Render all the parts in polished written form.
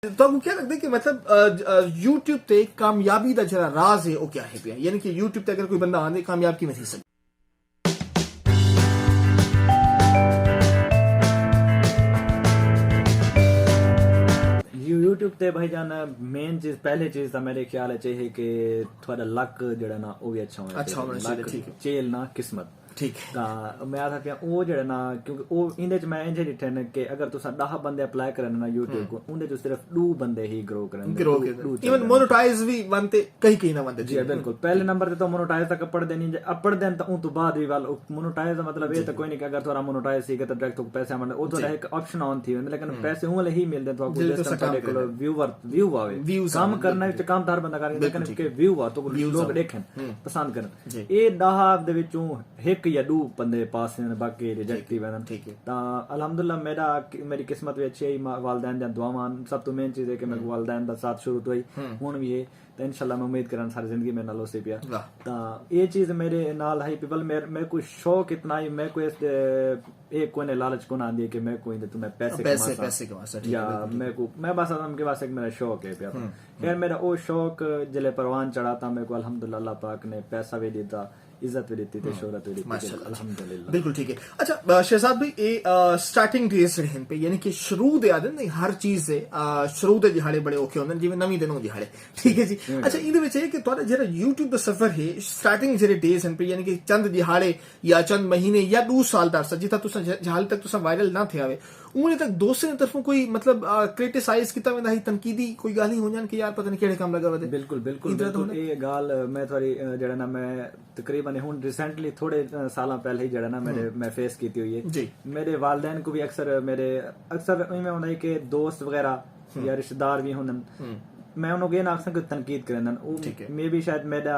ਤੁਹਾਨੂੰ ਕੀ ਲੱਗਦਾ ਕਿ ਮਤਲਬ YouTube ਤੇ ਕਾਮਯਾਬੀ ਦਾ ਜਿਹੜਾ ਰਾਜ਼ ਹੈ ਉਹ ਕੀ ਹੈ ਪਿਆ, ਯਾਨੀ ਕਿ YouTube ਤੇ ਅਗਰ ਕੋਈ ਬੰਦਾ ਆਂਦੇ ਕਾਮਯਾਬ ਕਿਵੇਂ ਥੀ ਸਕੇ? YouTube ਤੇ ਭਾਈਜਾਨ ਮੇਨ ਚੀਜ਼ ਪਹਿਲੀ ਚੀਜ਼ ਤਾਂ ਮੇਰੇ ਖਿਆਲ ਚ ਇਹ ਕਿ ਤੁਹਾਡਾ ਲੱਕ ਜਿਹੜਾ ਨਾ ਉਹ ਵੀ ਅੱਛਾ ਹੋਣਾ ਚਾਹੀਦਾ। ਠੀਕ ਹੈ, ਚੇਲ ਨਾ ਕਿਸਮਤ ਠੀਕ ਤਾਂ ਮੈਂ ਆਖਿਆ ਪਿਆ ਉਹ ਜਿਹੜਾ ਨਾ ਕਿਉਂਕਿ ਉਹ ਇਹਦੇ ਚ ਮੈਂ ਇੰਜ ਡਿਠੇ ਨੇ ਕਿ ਅਗਰ ਤੁਸੀਂ 10 ਬੰਦੇ ਅਪਲਾਈ ਕਰਨ ਨਾ YouTube ਕੋ ਉਹਦੇ ਚ ਸਿਰਫ 2 ਬੰਦੇ ਹੀ ਗਰੋ ਕਰਨਗੇ। ਇਵਨ ਮੋਨੇਟਾਈਜ਼ ਵੀ ਬੰਦੇ ਕਈ ਨਾ ਬੰਦੇ ਜੀ ਬਿਲਕੁਲ ਪਹਿਲੇ ਨੰਬਰ ਤੇ ਤਾਂ ਮੋਨੇਟਾਈਜ਼ ਤੱਕ ਪੜਦੇ ਨਹੀਂ, ਜੇ ਅਪੜਦੇ ਤਾਂ ਉਹ ਤੋਂ ਬਾਅਦ ਵੀ ਵਾਲ ਮੋਨੇਟਾਈਜ਼ ਦਾ ਮਤਲਬ ਇਹ ਤਾਂ ਕੋਈ ਨਹੀਂ ਕਿ ਅਗਰ ਤੁਹਾਡਾ ਮੋਨੇਟਾਈਜ਼ ਸੀ ਕਿ ਤਾਂ ਡਾਇਰੈਕਟ ਤੁਹਾਨੂੰ ਪੈਸੇ ਆਉਣ, ਉਹ ਤੁਹਾਡਾ ਇੱਕ ਆਪਸ਼ਨ ਆਨ ਥੀ ਹੁੰਦਾ, ਲੇਕਿਨ ਪੈਸੇ ਉਹ ਵਾਲੇ ਹੀ ਮਿਲਦੇ ਤੁਹਾਨੂੰ ਜਿਸ ਤਰ੍ਹਾਂ ਤੁਹਾਡੇ ਕੋਲ ਵਿਊ ਆਵੇ ਕੰਮ ਕਰਨਾ ਵਿੱਚ ਕੰਮਦਾਰ ਬੰਦਾ ਕਰੇ, ਲੇਕਿਨ ਕਿ ਵਿਊ ਆ ਤਾਂ ਲੋਕ ਦੇਖਣ ਪਸੰਦ ਕਰਨ। ਇਹ 10 ਦੇ ਵਿੱਚੋਂ 1 ਜਾਂ 2 ਬੰਦੇ ਪਾਸ ਨੇ, ਬਾਕੀ ਰਿਜੈਕਟ ਹੀ ਬਣ। ਤਾਂ ਅਲਹਮਦੁਲਿਲਾ ਮੇਰੀ ਕਿਸਮਤ ਵੀ ਅੱਛੀ ਹੈ, ਵਾਲदैन ਦੀਆਂ ਦੁਆਵਾਂ ਸਭ ਤੋਂ ਮੇਨ ਚੀਜ਼ ਹੈ ਕਿ ਮੇਰੇ ਵਾਲदैन ਦਾ ਸਾਥ ਸ਼ੁਰੂ ਤੋਂ ਹੀ ਹੁਣ ਵੀ ਹੈ, ਤਾਂ ਇਨਸ਼ਾਅੱਲਾ ਮੈਂ ਉਮੀਦ ਕਰਾਂ ਸਾਰੀ ਜ਼ਿੰਦਗੀ ਮੇਰੇ ਨਾਲ ਉਸੇ ਪਿਆ। ਤਾਂ ਇਹ ਚੀਜ਼ ਮੇਰੇ ਨਾਲ ਹੈ ਪੀਪਲ ਮੇਰੇ ਕੋਈ ਸ਼ੌਕ ਇतना ही मैं कोई एक कोई ने लालच को ना दिए कि मैं कोई तुम्हें पैसे कमा या मैं बस के वास्ते मेरा शौक है पिया। खैर मेरा वो शौक जिले परवान चढ़ा था मेरे को अल्हम्दुलिल्लाह अल्लाह पाक ने पैसा भी दिता, इज्जत भी दी थी, शोहरत भी दी थी, अल्हम्दुलिल्लाह। बिल्कुल ठीक है। अच्छा शहजाद भाई ये स्टार्टिंग डेज रहन पे यानी कि शुरू दे आदन नहीं हर चीज से शुरू दे दिहाड़े बड़े औखे होंदे जिवें नवीं दिनों दिहाड़े, ठीक है जी। अच्छा इहदे विच है कि तुहाडा जेहड़ा YouTube दा सफर है स्टार्टिंग जेहड़े डेज हन पे यानी कि चंद दिहाड़े या चंद महीने या 2 साल दा अरसा जिथा तुसा हाल तक तुसा वायरल ना थे आवे उन्हें तक दोस्तों की तरफों कोई मतलब क्रिटिसाइज किया वेंदा है, तनकीदी कोई गाल ही हो जान कि यार पता नहीं केड़े काम लगा वदे? बिल्कुल बिल्कुल ये गाल मैं थोड़ी जेड़ा ना मैं तकरीबन हुन रिसेंटली थोड़े साल पहले ही जेड़ा ना मैं फेस की हुई है। मेरे वालदैन को भी अक्सर इवें होंदा है कि दोस्त वगैरह या रिश्तेदार भी होंदन, मैं उन्होंने ये ना आखसा तनकीद करन मे भी शायद मेरा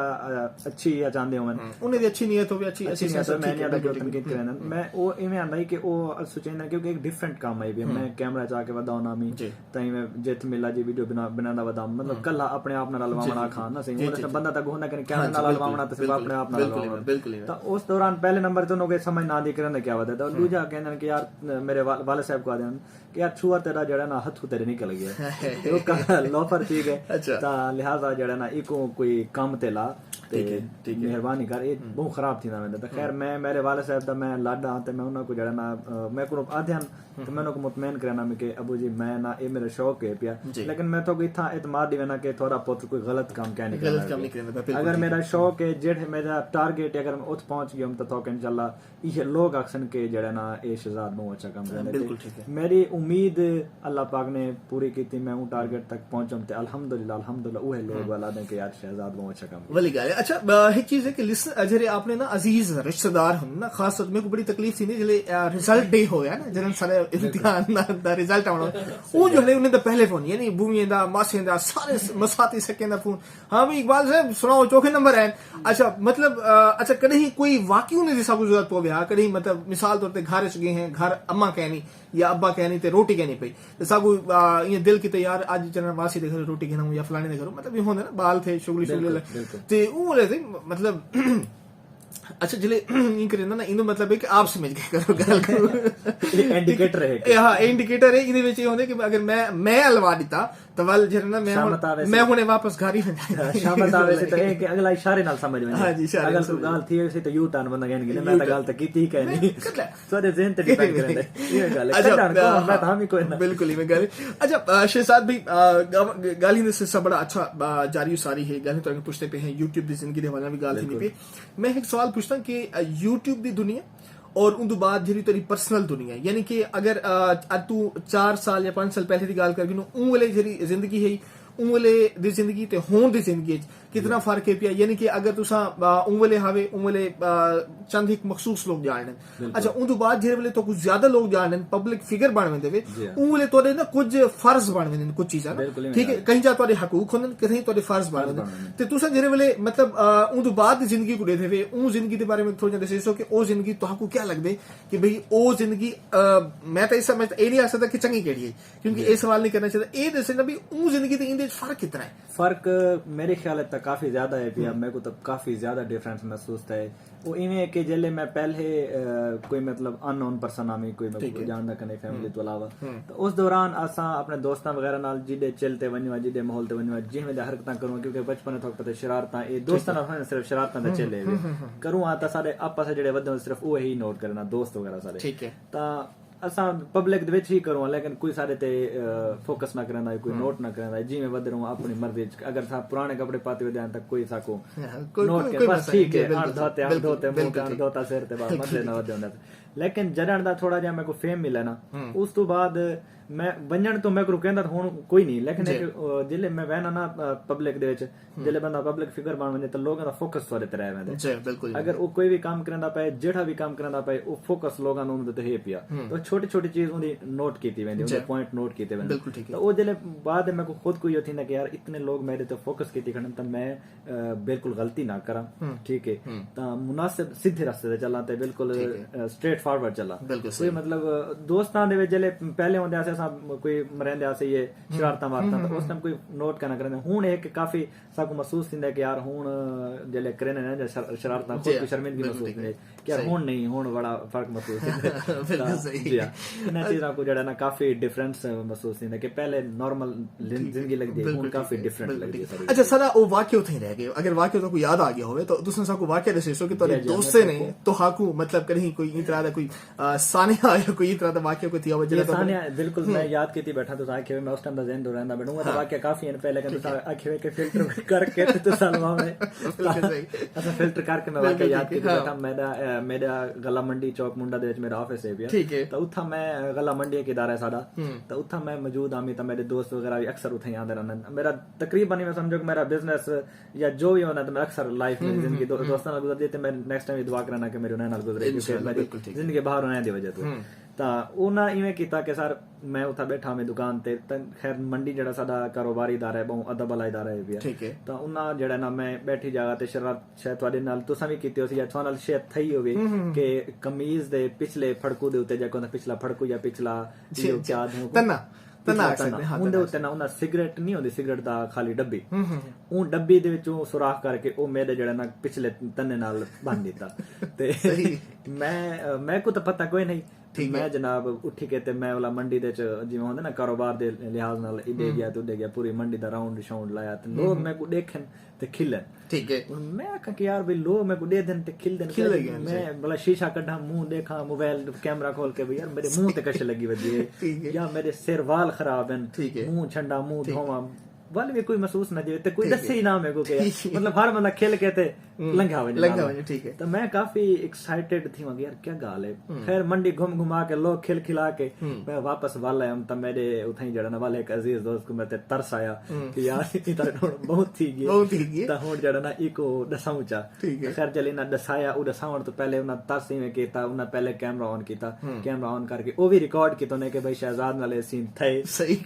अच्छी या चाहते होवन उन्हें दी अच्छी नीयत हो भी अच्छी नीयत मैंने आदा जो तनकीद करन मैं वो इवें आंदा है कि वो सोचेंदा क्योंकि एक डिफरेंट काम है भी मैं कैमरा चा के वदा होना मी ताई मैं जित मिला जी वीडियो बनांदा वदा मतलब कल्ला अपने आप नाल लवावना खान ना सही वो बंदा तक होंदा कि कैमरा नाल लवावना तो सिर्फ अपने आप नाल लवावना बिल्कुल। तो उस दौरान पहले नंबर तो उन्होंने समझ ना दी करन क्या वदा, तो दूजा कहंदन कि यार मेरे वाले साहब को आदन कि यार छुआ तेरा जड़ा ना हथ तेरे निकल गया वो लोफर ठीक है ता लिहाजा जड़ा ना इको कोई काम ते ला ते मेहरबानी कर ये बहुत खराब थी ना मैं। तो खैर मैं मेरे वाले साहब दा मैं लाडा ते मैं उन्हां को जड़ा ना मैं को आध्यान तो मैं उनको मुतमईन करना मैं कि अबू जी मैं ना ये मेरा शौक है पिया, लेकिन मैं तो इथा एतमाद दी ना कि थोड़ा पुत्र कोई गलत काम क्या नहीं करना। अगर मेरा शौक है जेठ मेरा टारगेट अगर मैं उत पहुंच गया तो इंशाल्लाह ये लोग अक्सन के जड़ा ना ये शहजाद बहुत अच्छा काम करते। मेरी उम्मीद अल्लाह पाक ने पूरी की थी, मैं टारगेट तक पहुंचूं ते अल्हम्दुलिल्लाह वो लोग वाला ने कि यार शहजाद बहुत अच्छा काम वाली गल है। अच्छा एक चीज है कि लिसन जेरे आपने ना अजीज रिश्तेदार हन ना खास तौर मेरे को बड़ी तकलीफ थी जिले रिजल्ट डे होया ना जरन सारे इम्तिहान दा रिजल्ट आना वो जो है उन्हें दा पहले फोन यानी भूमियां दा मासियां दा सारे मसाती सके दा फोन हां भी इकबाल साहब सुनाओ चौथे नंबर है। अच्छा मतलब अच्छा कदे ही कोई वाकई उन्हें जिसा को जरूरत पवे हा कदे मतलब मिसाल तौर पे घर च गए हैं घर अम्मा कहनी या अब्बा कहनी ते रोटी कहनी पई तो सागु ये दिल की तैयार आज चना मासी दे घर रोटी कहना या फलाने दे घर मतलब ये होंदा ना बाल थे शुगली ते वो ले मतलब अच्छा जिले इन करना ना इनो मतलब है कि आप समझ गए करो गल करो इंडिकेटर है हां इंडिकेटर है इदे विच ये होंदे कि अगर मैं अलवा दिता तो वल जरना मैं हुने वापस घर ही शामत आवे से तो ए कि अगला इशारे नाल समझ में। हां जी अगर कोई गाल थी से तो यू टर्न बंदा कहने मैं तो गाल तो कीती कह नहीं सारे ज़हन ते डिपेंड करने ये गल है मैं तो हम ही कोई ना बिल्कुल ही मैं गल। अच्छा शहजाद भाई गाली ने से बड़ा अच्छा जारी सारी है गाली तो पूछते पे हैं YouTube की जिंदगी दे वाला भी गाल थी पे मैं एक सवाल पूछता कि YouTube की दुनिया और उन बाद जी तेरी पर्सनल दुनिया यानी कि अगर तू 4 साल या 5 साल पहले की गाल करके उन वाले जी जिंदगी है उन वाले दी जिंदगी ते होन दी जिंदगी कितना फर्क है पिया यानी कि अगर तुसा उन वाले हावे उन वाले चंद एक मखसूस लोग जानन अच्छा उन बाद जे वाले तो कुछ ज्यादा लोग जानन पब्लिक फिगर बन वेंदे वे उन वाले तोरे ना कुछ फर्ज बन वेंदे कुछ चीजां ठीक है कहीं जा तोरे हकूक होंदे कहीं तोरे फर्ज बन वेंदे ते तुसा जे वाले मतलब उन बाद दी जिंदगी को देते वे उन जिंदगी के बारे में थोड़ा दसो कि ओ जिंदगी तुहाकू क्या लगदे कि भाई ओ जिंदगी मैं तो इस समझ ए नहीं आ सकदा कि चंगी केड़ी है क्योंकि ये सवाल नहीं करना चाहिए ए दसे ना भी उन जिंदगी ते इंदे फर्क कितना है? फर्क मेरे ख्याल तक काफी ज्यादा है पिया मेरे को तो काफी ज्यादा डिफरेंस महसूस है वो इवें कि जेले मैं पहले कोई मतलब अननोन पर्सन आमी कोई मैं जानदा कने फैमिली तो अलावा तो उस दौरान असा अपने दोस्तां वगैरह नाल जिदे चलते वन्नवा जिदे माहौल ते वन्नवा जिवें दा हरकतां करूं क्योंकि बचपन थोक पता शरारतां ए दोस्तां नाल सिर्फ शरारतां दे चले करूं आ ता सारे आपस जेड़े वधन सिर्फ वो ही नोट करना दोस्त वगैरह सारे ठीक है ता असां पब्लिक दे विच ही करूं लेकिन कोई सारे ते फोकस ना करना कोई नोट ना करना जिवें वध रहूं अपनी मर्जी अगर सा पुराने कपड़े पाते हुए तक कोई साको नोट के बस ठीक है आठ धोते मुंह कान धोता सिर ते बाद मसले ना वध होंदा लेकिन जड़न दा थोड़ा जिहा मेरे को फेम मिला ना उस तो बाद मैं वंजन तो मैं कहंदा हुण कोई नहीं लेकिन जिले मैं वहना ना पब्लिक दे विच जिले बंदा पब्लिक फिगर बन वने तो लोगां दा फोकस थोड़े ते रह वेंदे जी बिल्कुल अगर वो कोई भी काम करंदा पे जेड़ा भी काम करंदा पे वो फोकस लोगां नु उंदे ते है पिया तो छोटी छोटी चीज उंदी नोट कीती वेंदी उंदे पॉइंट नोट कीते वेंदे बिल्कुल ठीक है तो वो जिले बाद में को खुद को यो थींदा कि यार इतने लोग मेरे ते फोकस कीती खड़न त मैं बिल्कुल गलती ना करा ठीक है ता मुनासिब सीधे रास्ते ते चला ते बिल्कुल स्ट्रेट फॉरवर्ड चला कोई मतलब दोस्तां दे विच जिले पहले होंदे अस कोई मरेंदे आसे ये शरारतां मारतां तो उस टाइम कोई नोट करना करंदे हुन एक काफी साको महसूस थिंदा कि यार हुन जिले करने ने शरारतां खुद को शर्मिंदगी महसूस थिंदी कि यार हुन नहीं हुन बड़ा फर्क महसूस थिंदा बिल्कुल सही जी ना चीज़ां को जड़ा ना काफी डिफरेंस महसूस थिंदा कि पहले नॉर्मल जिंदगी लगदी हुन काफी डिफरेंट लगदी सारी अच्छा सदा वो वाक्य उथे रह गए अगर वाक्य तो कोई याद आ गया होवे तो तुसने साको वाक्य दसे सो कि तोरे दोस्त ने तो हाकू मतलब कहीं कोई इस तरह दा कोई सानिया या कोई इस तरह दा वाक्य कोई थिया वजह तो सानिया बिल्कुल मैं याद कीती बैठा तो आखे मैं उस टाइम दा ज़हन रहंदा बैठूंगा तो वाक्य काफी है पहले कि तो आखे के फिल्टर करके तो सलवा में अच्छा फिल्टर करके मैं वाक्य याद कीती बैठा मेरा गला मंडी चौक मुंडा दे विच मेरा ऑफिस है ठीक है तो उथा मैं गला मंडी एक इदारा है साडा तो उथा मैं मौजूद आमी तो मेरे दोस्त वगैरह भी अक्सर उथे आंदे रहंदे मेरा तकरीबन ही मैं समझो कि मेरा बिजनेस या जो भी होना तो मैं अक्सर लाइफ में जिंदगी दोस्तां नाल गुजरदी ते मैं नेक्स्ट टाइम दुआ करना कि मेरे उन्हां नाल गुजरे क्योंकि मेरी जिंदगी बाहर होने दी वजह तो ਤਾਂ ਉਹਨਾਂ ਇਵੇਂ ਕੀਤਾ ਕਿ ਸਰ ਮੈਂ ਉੱਥੇ ਬੈਠਾ ਮੈਂ ਦੁਕਾਨ ਤੇ ਤਾਂ ਖੈਰ ਮੰਡੀ ਜਿਹੜਾ ਸਾਡਾ ਕਾਰੋਬਾਰੀ ਇਦਾਰਾ ਹੈ ਬਹੁਤ ਅਦਬ ਵਾਲਾ ਇਦਾਰਾ ਹੈ ਠੀਕ ਹੈ ਤਾਂ ਉਹਨਾਂ ਜਿਹੜਾ ਨਾ ਮੈਂ ਬੈਠੀ ਜਗ੍ਹਾ ਤੇ ਸ਼ਾਇਦ ਤੁਹਾਡੇ ਨਾਲ ਤੁਸੀਂ ਵੀ ਕੀਤੀ ਹੋਸੀ ਜਾਂ ਤੁਹਾਡੇ ਨਾਲ ਸ਼ਾਇਦ ਥਈ ਹੋਵੇ ਕਿ ਕਮੀਜ਼ ਦੇ ਪਿਛਲੇ ਫੜਕੂ ਦੇ ਉੱਤੇ ਜਾਂ ਕੋਈ ਪਿਛਲਾ ਫੜਕੂ ਜਾਂ ਪਿਛਲਾ ਜੋ ਕਿਆ ਹੋ ਤਨਾ ਉਹਦੇ ਉੱਤੇ ਨਾ ਉਹਨਾਂ ਸਿਗਰਟ ਨਹੀਂ ਹੁੰਦੀ ਸਿਗਰਟ ਦਾ ਖਾਲੀ ਡੱਬੀ ਉਹ ਡੱਬੀ ਦੇ ਵਿੱਚੋਂ ਸੁਰਾਖ ਕਰਕੇ ਉਹ ਮੇਰੇ ਜਿਹੜਾ ਨਾ ਪਿਛਲੇ ਤੰਨੇ ਨਾਲ ਬੰਨ ਦਿੱਤਾ ਤੇ ਮੈਂ ਕੋ ਤਾਂ ਪਤਾ ਕੋਈ ਨਹੀਂ मैं जनाब उठी के ते मैं वाला मंडी दे जिवें होंदे ना कारोबार दे लिहाज नाल इदे गया ते उदे गया पूरी मंडी दा राउंड शाउंड लाया ते लोग मैं को देखन ते खिलन ठीक है मैं कहा कि यार भाई लोग मैं को दे देन ते खिल देन मैं भला शीशा कढा मुंह देखा मोबाइल कैमरा खोल के भाई यार मेरे मुंह ते कश लगी वदी है या मेरे सिर वाल खराब हैं मुंह ठंडा मुंह धोवा वाल भी कोई महसूस ना जे ते कोई दसे ही ना मेरे को कि मतलब हर बंदा खेल के ते लंघा वजे ठीक है तो मैं काफी एक्साइटेड थी मैं यार क्या गाल है खैर मंडी घूम घुमा के लोग खिला के मैं वापस वाला हम तो मेरे उथे जड़ा ना वाले एक अजीज दोस्त को मैं ते तरस आया कि यार इता बहुत थी गई तो हुन जड़ा ना इको दसाऊं चा खैर चली ना दसाया उ दसाउण तो पहले उना तरस में कीता उना पहले कैमरा ऑन कीता कैमरा ऑन करके ओ भी रिकॉर्ड कीतो ने कि भाई शहजाद वाले सीन थे सही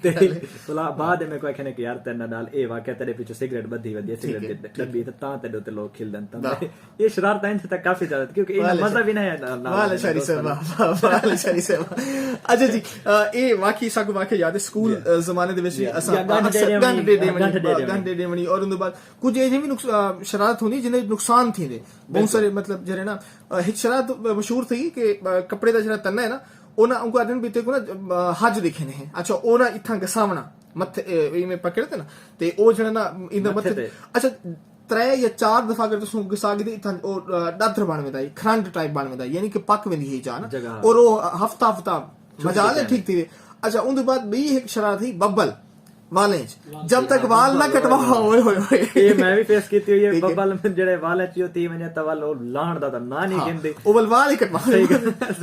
तो बाद में कोई कहने कि यार नाल ए वाक्य तेरे पीछे सिगरेट बधी वधी सिगरेट डब्बी तो तेरे ते लोग खिलदन ये शरारतां इन तक काफी ज्यादा क्योंकि इना मजा भी नहीं है वाले शरी से अच्छा जी ए वाकई साको वाक्य याद है स्कूल जमाने दे विच असा गंढ देवणी और उन बाद कुछ ए भी शरारत होनी जिने नुकसान थींदे बहुत सारे मतलब जरे ना एक शरारत मशहूर थी कि कपड़े दा जरा तन्ना है ना ओना उनको आदमी बीते को ना हज दिखे ने अच्छा ओना इथा गसावना मथे में पकड़ते ना ते ओ जड़ा ना इन मथे अच्छा 3 या 4 दफा अगर तुम गसा के इतना दादर बन वेंदा खरंड टाइप बन वेंदा यानी कि पक वेंदी ही जा ना और वो हफ्ता मजा ले ठीक थी अच्छा उन बाद भी एक शरारत थी बब्बल वाले जब तक वाल ना कटवा होए ये मैं भी फेस कीती हुई है बब्बल में जेड़े वाल च होती मैंने तवल और लाण दा ना नहीं कहंदे ओ वाल ही कटवा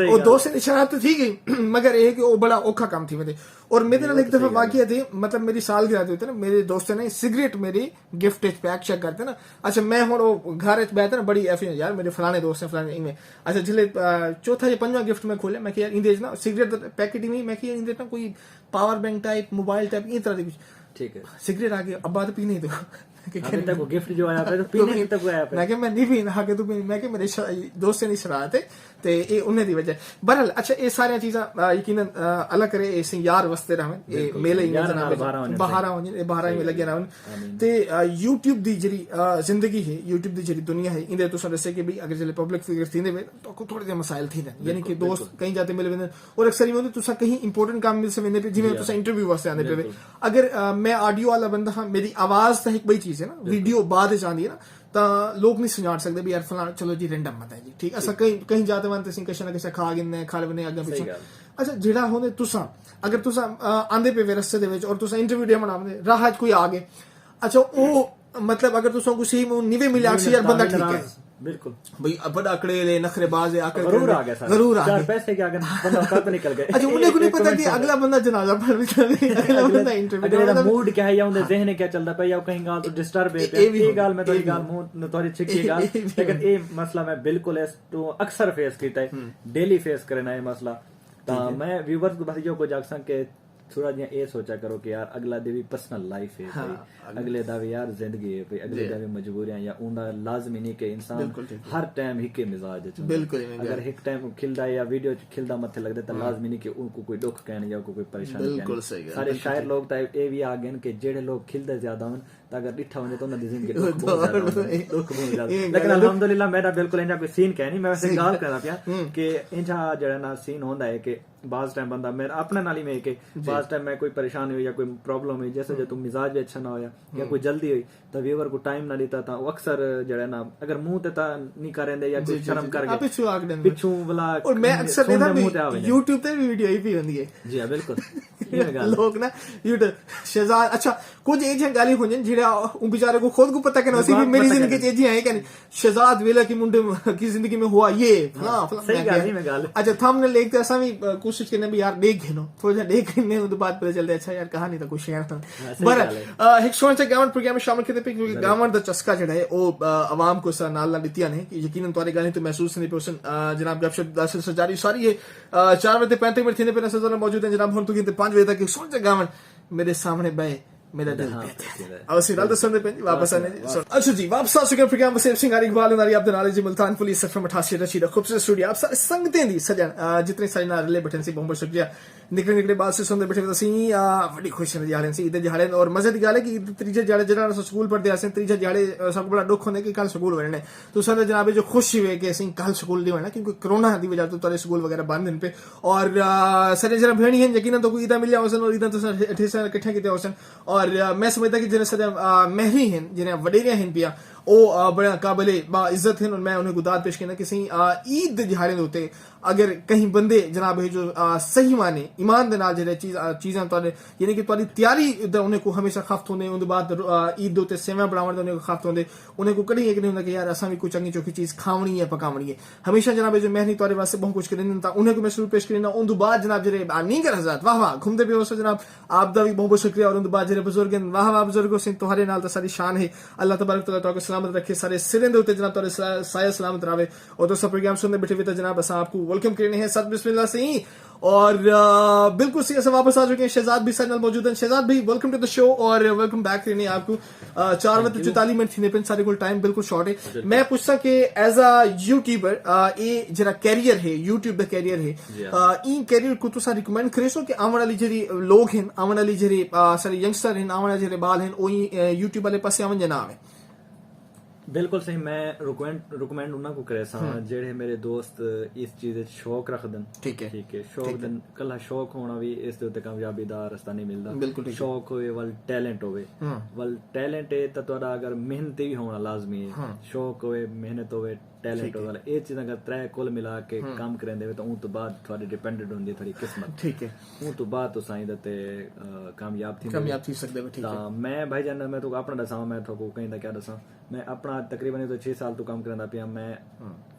ओ दोस्त ने शरारत थी गई मगर ये कि वो बड़ा औखा काम थी मेरे और मेरे नाल एक दफा वाकया थी मतलब मेरी सालगिरह होती ना मेरे दोस्त ने सिगरेट मेरी गिफ्ट पैक चेक करते ना अच्छा मैं हुन घर च बैठे ना बड़ी एफी यार मेरे फलाने दोस्त हैं फलाने इनमें अच्छा जिले चौथा या पंजवा गिफ्ट में खोले मैं यार इंदे ना सिगरेट पैकेट में मैं इंदे ना कोई power bank type mobile type इस तरह ठीक है सिगरेट आगे अब बात पीने दो अभी तक वो गिफ्ट जो आया तो पीने तक आया मैं कि मैं नहीं पीना कि तू पी मैं कि मेरे दोस्त ने शरारत है ते ये उन्हें दी वजह बहरहाल अच्छा ये सारी चीज़ां यकीनन अल्लाह करे इस यार वस्ते रहन ये मेले बाहर आवन ये बाहर में लगे रहन ते YouTube दी जरी जिंदगी है YouTube दी जरी दुनिया है इंदे तुसा दसे कि भाई अगर जले पब्लिक फिगर थींदे वे तो को थोड़े जे मसाइल थी यानी कि दोस्त कहीं जाते मिले वेंदे और अक्सर ही तुसा कहीं इंपॉर्टेंट काम मिल से वेंदे पे जिवें तुसा इंटरव्यू वास्ते आंदे पे अगर मैं ऑडियो वाला बंदा हां मेरी आवाज तो एक बड़ी चीज है ना वीडियो बाद च आंदी है ना ਤਾਂ ਲੋਕ ਨਹੀਂ ਸੁਝਾੜ ਸਕਦੇ ਵੀ ਯਾਰ ਫਲਾਣਾ ਚਲੋ ਜੀ ਰੈਂਡਮ ਮਤ ਹੈ ਜੀ ਠੀਕ ਅਸਾਂ ਕहीं ਜਾते वंते सिंह कशा ना कशा खा गिनने खा लेने अग्गे पीछे अच्छा जेड़ा होने तुसा अगर तुसा आंदे पे रस्ते दे विच और तुसा इंटरव्यू दे बनावदे राह च कोई आ गए अच्छा ओ मतलब अगर तुसा को सही में निवे मिले अक्सर यार बंदा ठीक है बिल्कुल भाई बड़ा अकड़ेले नखरेबाज है आकर जरूर आ गया जरूर आ चार पैसे के आगे बंदा कब निकल गए अच्छा उन्हें को नहीं पता कि अगला बंदा जनाजा पढ़ रहा है अगला बंदा इंटरव्यू अगला मूड क्या है या उनके ज़हन क्या चलता पे या कहीं गाल तो डिस्टर्ब है ये गाल में थोड़ी गाल मुंह थोड़ी छिकी गाल लेकिन ये मसला मैं बिल्कुल है तो अक्सर फेस कीता है डेली फेस करना है मसला ता मैं व्यूअर्स को बस यो को जाग सक के थोड़ा जिहा ये सोचा करो कि यार अगला दी भी पर्सनल लाइफ है भाई अगले दा भी यार जिंदगी है भाई अगले दा भी मजबूरियां या उनदा लाजमी नहीं कि इंसान हर टाइम ही के मिजाज है बिल्कुल अगर एक टाइम खिलदा या वीडियो खिलदा मथे लगदा तो लाजमी नहीं कि उनको कोई दुख कहने या कोई परेशानी बिल्कुल सही है सारे शायर लोग तो ये भी आ गए कि जेड़े लोग खिलदे ज्यादा होन तो अगर डिठा होने तो उनकी जिंदगी दुख बहुत ज्यादा लेकिन अल्हम्दुलिल्लाह मेरा बिल्कुल इंजा कोई सीन कह नहीं मैं वैसे गाल करना पिया कि इंजा जेड़ा ना सीन होंदा है कि बाज टाइम बंदा मेरा अपने नाल ही में कि बाज टाइम मैं कोई परेशानी हुई या कोई प्रॉब्लम हुई जैसे जो तुम मिजाज भी अच्छा ना होया या कोई जल्दी हुई तो व्यूअर को टाइम ना देता था वो अक्सर जड़ा ना अगर मुंह ते ता नहीं करेंदे या कोई शर्म कर गए पिछू आग देंदे पिछू वाला और मैं अक्सर देखदा YouTube पे भी वीडियो ही भी होंदी है जी हां बिल्कुल लोग ना YouTube शहजाद अच्छा कुछ एज गाली हो जन जेड़ा उन बेचारे को खुद को पता कि नसीब भी मेरी जिंदगी च एजी है कि शहजाद वेला की मुंडे की जिंदगी में हुआ ये हां सही गाल नहीं मैं गाल अच्छा थंबनेल देखते ऐसा भी कोशिश करने भी यार देख घेनो थोड़ा सा देख घेने तो बात पता चलता है अच्छा यार कहानी तो कुछ शेयर था पर एक शो से गावन प्रोग्राम में शामिल करते पे क्योंकि गावन दा चस्का जड़ा है ओ आवाम को सा नाल दितियां ने कि यकीनन तोरे गाली तो महसूस नहीं पर्सन जनाब गपशप दासिल सजारी सारी है 4:35 थीने पे नजर मौजूद है जनाब हुन तो 5 बजे तक सुन से गावन मेरे सामने बे मेरा दिल और सिराल तो सुनने पे वापस आने अच्छा जी वापस आ चुके प्रोग्राम से सिंगारी इकबाल नारी अब्दुल नाली जी मुल्तान पुलिस सफर 88 रशीदा खूबसूरत स्टूडियो आप सारे संगतें दी सजन जितने सारे ना रिले बटन से बहुत शुक्रिया निकले बाद से सुनते बैठे सी बड़ी खुशी ने जाड़े सी ईद जाड़े और मजे की गल है कि त्रीजे जाड़े जरा स्कूल पढ़ते आसे त्रीजे जाड़े सब बड़ा दुख होने कि कल स्कूल बनने तो सारे जनाब जो खुशी हुए कि असं कल स्कूल नहीं बनना क्योंकि कोरोना की वजह तो तारे स्कूल वगैरह बंद हैं पे और सारे जरा भेड़ी हैं यकीन तो कोई ईदा मिलिया होसन और ईदा तो किट्ठे किते होसन और मैं समझता कि जिन्हें सदा महरी हैं जिन्हें वडेरिया हैं पिया ओ बड़ा काबिले बा इज्जत हैं और मैं उन्हें गुदार पेश करना किसी ईद दिहाड़े होते अगर कहीं बंदे जनाब है जो सही माने ईमान दे नाल जेड़े चीज़ां तोरे यानी कि तोरी तैयारी उन्हें को हमेशा खफ्त होने उनके बाद ईद होते सेवा बनावण उन्हें को खफ्त होंदे उन्हें को कड़ी एक नहीं होंदा कि यार असां भी कोई चंगी चोखी चीज खावणी है पकावणी है हमेशा जनाब जो मेहनत तोरे वास्ते बहुत कुछ करें ता उन्हें को मैं शुरू पेश करना उन बाद जनाब जेड़े नहीं कर हज़रत वाह वाह घूमते भी हो जनाब आप दा भी बहुत शुक्रिया और उन बाद जेड़े बुजुर्ग वाह वाह बुजुर्गों से तुम्हारे नाल तो सारी शान है अल्लाह तबारक तआला तो सलामत रखे सारे सिरे दे उते जनाब तोरे साया सलामत रहे और दोस्तों प्रोग्राम सुनने बैठे हुए जनाब असां आपको वेलकम करने हैं सत बिस्मिल्लाह से और बिल्कुल सी वापस आ चुके हैं शहजाद भी साथ मौजूद हैं शहजाद भाई वेलकम टू द शो और वेलकम बैक करने आपको 4:44 थी पे सारे को टाइम बिल्कुल शॉर्ट है मैं पूछता कि एज अ यूट्यूबर ये जरा कैरियर है यूट्यूब दा कैरियर है इन कैरियर को तुसा रिकमेंड करे सो कि आवन वाली जेरी लोग हैं आवन वाली जेरी सारे यंगस्टर हैं आवन वाले जेरे बाल हैं ओ यूट्यूब वाले पासे आवन जना है बिल्कुल सही मैं रिकमेंड उन्हां को करे सा जेड़े मेरे दोस्त इस चीज दे शौक रखदन ठीक है शौक दन कला शौक होना भी इस दे उते कामयाबी दा रास्ता नहीं मिलदा शौक होवे वल टैलेंट होवे वल टैलेंट है त तोड़ा अगर मेहनत भी होना लाजमी है शौक होवे मेहनत होवे टैलेंट होवे ए चीज़ अगर त्रै कुल मिला के काम करें दे तो उन तो बाद थोड़ी डिपेंडेंट होंदी थोड़ी किस्मत ठीक है उन तो बाद तो साईं दते कामयाब थी सकदे ठीक है मैं भाई जान मैं तो अपना दसा मैं तो कहीं दा क्या दसा मैं अपना तकरीबन तो 6 साल तो काम करदा पिया मैं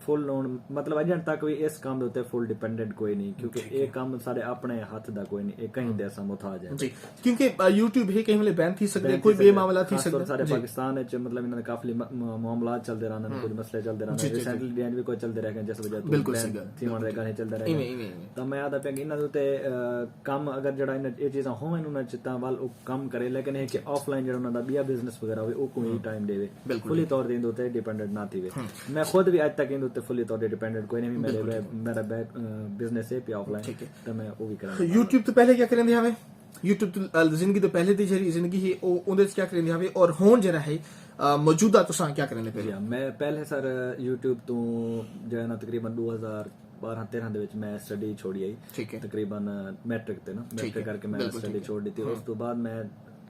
ਫੁੱਲ ਹੁਣ ਮਤਲਬ ਅਜੇ ਤੱਕ ਵੀ ਇਸ ਕੰਮ ਦੇ ਉੱਤੇ ਫੁੱਲ ਡਿਪੈਂਡੈਂਟ ਕੋਈ ਨਹੀਂ ਕਿਉਂਕਿ ਇਹ ਕੰਮ ਸਾਡੇ ਆਪਣੇ ਹੱਥ ਦਾ ਕੋਈ ਨਹੀਂ ਇਹ ਕहीं ਦੇ ਅਸਾਂ ਮੁਤਾਜ ਹੈ ਜੀ ਕਿਉਂਕਿ YouTube ਹੀ ਕਈ ਵੇਲੇ ਬੈਨ ਥੀ ਸਕਦੇ ਕੋਈ ਬੇ ਮਾਮਲਾ ਥੀ ਸਕਦਾ ਸਾਡੇ ਪਾਕਿਸਤਾਨ ਵਿੱਚ ਮਤਲਬ ਇਹਨਾਂ ਦੇ ਕਾਫੀ ਮਾਮਲਾਤ ਚੱਲਦੇ ਰਹਿੰਦੇ ਨੇ ਕੁਝ ਮਸਲੇ ਚੱਲਦੇ ਰਹਿੰਦੇ ਨੇ ਰੀਸੈਂਟਲੀ ਡੈਂਜ ਵੀ ਕੋਈ ਚੱਲਦੇ ਰਹੇ ਜਿਸ ਵਜ੍ਹਾ ਤੋਂ ਬਿਲਕੁਲ ਸਹੀ ਗੱਲ ਸੀਮਨ ਦੇ ਗਾਣੇ ਚੱਲਦੇ ਰਹੇ ਤਾਂ ਮੈਂ ਆਦਾ ਪਿਆ ਕਿ ਇਹਨਾਂ ਦੇ ਉੱਤੇ ਕੰਮ ਅਗਰ ਜਿਹੜਾ ਇਹ ਚੀਜ਼ਾਂ ਹੋਣ ਉਹਨਾਂ ਚਿੱਤਾਂ ਵੱਲ ਉਹ ਕੰਮ ਕਰੇ ਲੇਕਿਨ ਇਹ ਕਿ ਆਫਲਾਈਨ ਜਿਹੜਾ ਉਹਨਾਂ ਦਾ ਬਿਆ ਬਿਜ਼ਨਸ ਵਗੈਰਾ ਹੋਵੇ ਉਹ ਕੋਈ ਟਾਈਮ ਦੇਵੇ ਫੁੱਲੀ ਤੌਰ ਤੇ ਇਹਦੇ ਉੱਤੇ ਡਿਪੈਂਡੈਂਟ ਨਾ ਥੀਵੇ ਮੈਂ ਖੁਦ ਵੀ ਅੱਜ ਤੱਕ ਇਹਦੇ ਉੱਤੇ ਫੁੱਲੀ ਤੌਰ ਤੇ ਡਿਪੈਂਡੈਂਟ ਕੋਈ ਨਹੀਂ ਮੇਰਾ ਬਿਜ਼ਨਸ ਹੈ ਪਿਆ ਆਫਲਾਈਨ ਤਾਂ ਮੈਂ ਉਹ ਵੀ ਕਰਾਂ YouTube ਤੋਂ ਪਹਿਲੇ ਕੀ ਕਰਿੰਦੇ ਹਾਵੇ YouTube ਤੋਂ ਜ਼ਿੰਦਗੀ ਤੋਂ ਪਹਿਲੇ ਦੀ ਜਿਹੜੀ ਜ਼ਿੰਦਗੀ ਹੈ ਉਹ ਉਹਦੇ ਚ ਕੀ ਕਰਿੰਦੇ ਹਾਵੇ ਔਰ ਹੁਣ ਜਿਹੜਾ ਹੈ ਮੌਜੂਦਾ ਤੁਸੀਂ ਕੀ ਕਰਨੇ ਪਏ ਮੈਂ ਪਹਿਲੇ ਸਰ YouTube ਤੋਂ ਜਿਹੜਾ ਨਾ ਤਕਰੀਬਨ 2012-13 ਦੇ ਵਿੱਚ ਮੈਂ ਸਟੱਡੀ ਛੋੜੀ ਆਈ ਤਕਰੀਬਨ ਮੈਟ੍ਰਿਕ ਤੇ ਨਾ ਮੈਟ੍ਰਿਕ ਕਰਕੇ ਮੈਂ ਸਟੱਡੀ ਛੋੜ ਦਿੱਤੀ ਉਸ ਤੋਂ ਬਾਅਦ ਮੈਂ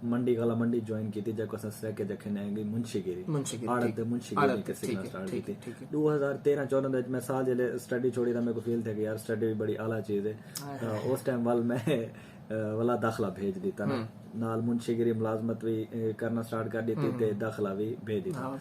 ਮੰਡੀ ਗਲਾ ਮੰਡੀ ਜੁਆਇਨ ਕੀਤੀ ਜਦ ਅਸਾਂ ਸਹਿ ਕੇ ਜਖਨੇ ਆਏਗੀ ਮੁੰਸ਼ੀਗਿਰੀ ਆੜਤ ਤੇ ਮੁੰਸ਼ੀਗਿਰੀ ਕੇ ਸਿੱਖਣਾ ਸਟਾਰਟ ਕੀਤੀ 2013-14 ਦੇ ਵਿੱਚ ਮੈਂ ਸਾਲ ਜਿਹੜੇ ਸਟੱਡੀ ਛੋੜੀ ਤਾਂ ਮੇਰੇ ਕੋ ਫੀਲ थे कि यार स्टडी भी बड़ी आला चीज है तो उस टाइम वाल मैं वाला दाखला भेज दिता ना ਨਾਲ ਮੁੰਸ਼ੀਗਿਰੀ ਮੁਲਾਜ਼ਮਤ ਵੀ ਕਰਨਾ ਸਟਾਰਟ ਕਰ ਦਿੱਤੀ ਤੇ ਦਾਖਲਾ ਵੀ ਭੇਜ ਦਿੱਤਾ